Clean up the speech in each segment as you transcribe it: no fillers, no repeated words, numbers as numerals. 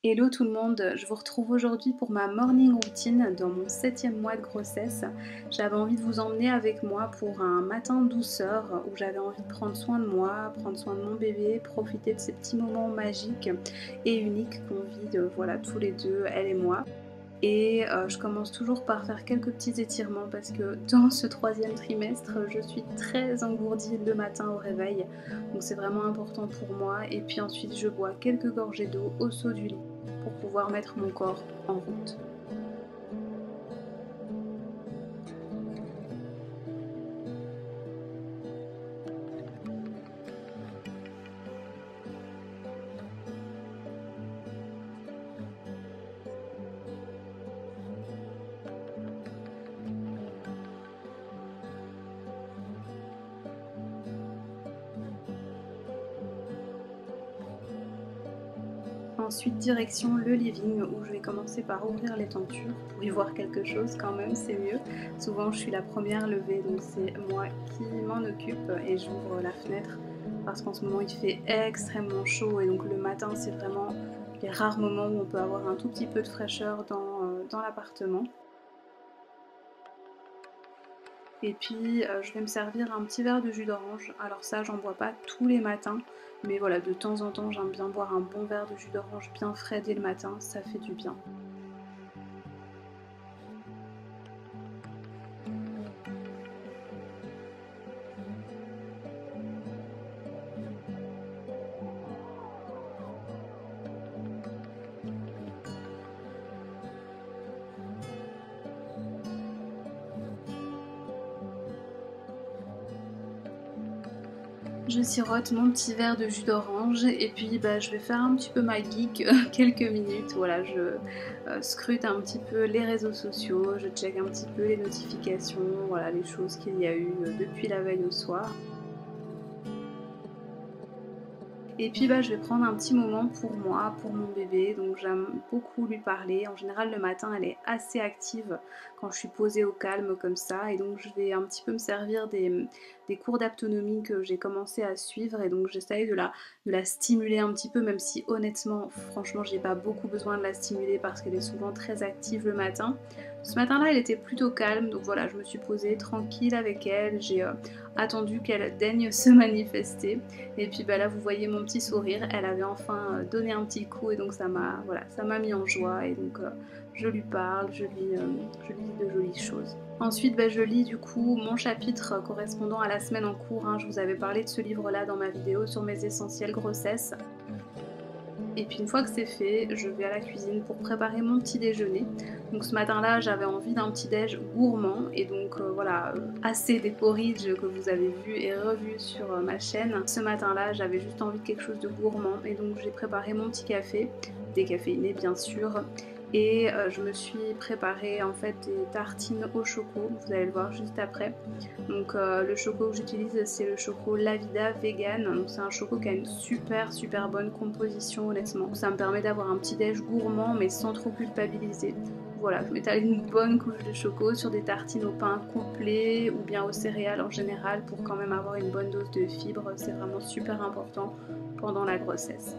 Hello tout le monde, je vous retrouve aujourd'hui pour ma morning routine dans mon 7e mois de grossesse. J'avais envie de vous emmener avec moi pour un matin douceur où j'avais envie de prendre soin de moi, prendre soin de mon bébé, profiter de ces petits moments magiques et uniques qu'on vit voilà, tous les deux, elle et moi. Et je commence toujours par faire quelques petits étirements parce que dans ce 3e trimestre, je suis très engourdie le matin au réveil. Donc c'est vraiment important pour moi. Et puis ensuite, je bois quelques gorgées d'eau au saut du lit pour pouvoir mettre mon corps en route. Ensuite, direction le living où je vais commencer par ouvrir les tentures pour y voir quelque chose quand même, c'est mieux. Souvent, je suis la première levée, donc c'est moi qui m'en occupe et j'ouvre la fenêtre parce qu'en ce moment, il fait extrêmement chaud et donc le matin, c'est vraiment les rares moments où on peut avoir un tout petit peu de fraîcheur dans l'appartement. Et puis, je vais me servir un petit verre de jus d'orange. Alors ça, j'en bois pas tous les matins, mais voilà, de temps en temps, j'aime bien boire un bon verre de jus d'orange bien frais dès le matin, ça fait du bien. Je sirote mon petit verre de jus d'orange et puis bah, je vais faire un petit peu ma geek quelques minutes. Voilà, je scrute un petit peu les réseaux sociaux, je check un petit peu les notifications, voilà, les choses qu'il y a eu depuis la veille au soir. Et puis bah, je vais prendre un petit moment pour moi, pour mon bébé, donc j'aime beaucoup lui parler. En général le matin elle est assez active quand je suis posée au calme comme ça et donc je vais un petit peu me servir des cours d'autonomie que j'ai commencé à suivre et donc j'essaye de la stimuler un petit peu même si honnêtement franchement j'ai pas beaucoup besoin de la stimuler parce qu'elle est souvent très active le matin. Ce matin-là elle était plutôt calme donc voilà je me suis posée tranquille avec elle, j'ai attendu qu'elle daigne se manifester. Et puis bah là vous voyez mon petit sourire, elle avait enfin donné un petit coup et donc ça m'a voilà, ça m'a mis en joie et donc je lui parle, je lui dis de jolies choses. Ensuite bah, je lis du coup mon chapitre correspondant à la semaine en cours, hein. Je vous avais parlé de ce livre là dans ma vidéo sur mes essentiels grossesse. Et puis une fois que c'est fait, je vais à la cuisine pour préparer mon petit déjeuner. Donc ce matin-là, j'avais envie d'un petit déj gourmand et donc voilà, assez des porridge que vous avez vu et revu sur ma chaîne. Ce matin-là, j'avais juste envie de quelque chose de gourmand et donc j'ai préparé mon petit café, décaféiné bien sûr. Et je me suis préparé en fait des tartines au choco, vous allez le voir juste après. Donc le choco que j'utilise c'est le choco Lavida vegan, donc c'est un choco qui a une super bonne composition honnêtement. Ça me permet d'avoir un petit déj gourmand mais sans trop culpabiliser. Voilà, je m'étale une bonne couche de choco sur des tartines au pain complet ou bien aux céréales en général pour quand même avoir une bonne dose de fibres, c'est vraiment super important pendant la grossesse.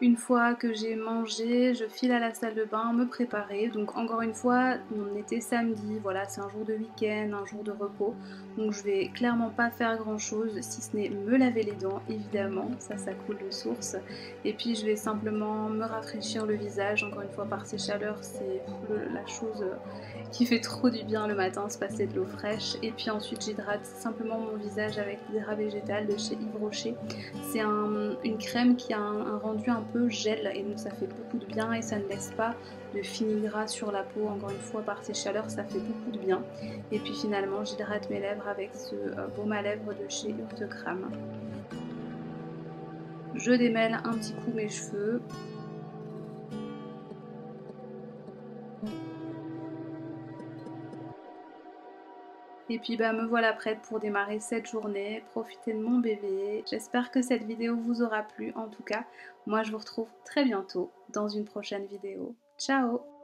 Une fois que j'ai mangé, je file à la salle de bain me préparer. Donc encore une fois, on était samedi, voilà, c'est un jour de week-end, un jour de repos. Donc je vais clairement pas faire grand chose si ce n'est me laver les dents, évidemment, ça coule de source. Et puis je vais simplement me rafraîchir le visage, encore une fois par ces chaleurs, c'est la chose qui fait trop du bien le matin, se passer de l'eau fraîche. Et puis ensuite j'hydrate simplement mon visage avec l'hydra végétal de chez Yves Rocher. C'est une crème qui a un rendu un peu gel et donc ça fait beaucoup de bien et ça ne laisse pas de fini gras sur la peau. Encore une fois par ces chaleurs ça fait beaucoup de bien. Et puis finalement j'hydrate mes lèvres avec ce baume à lèvres de chez Urtecram. Je démêle un petit coup mes cheveux. Et puis bah me voilà prête pour démarrer cette journée, profiter de mon bébé. J'espère que cette vidéo vous aura plu. En tout cas, moi je vous retrouve très bientôt dans une prochaine vidéo. Ciao!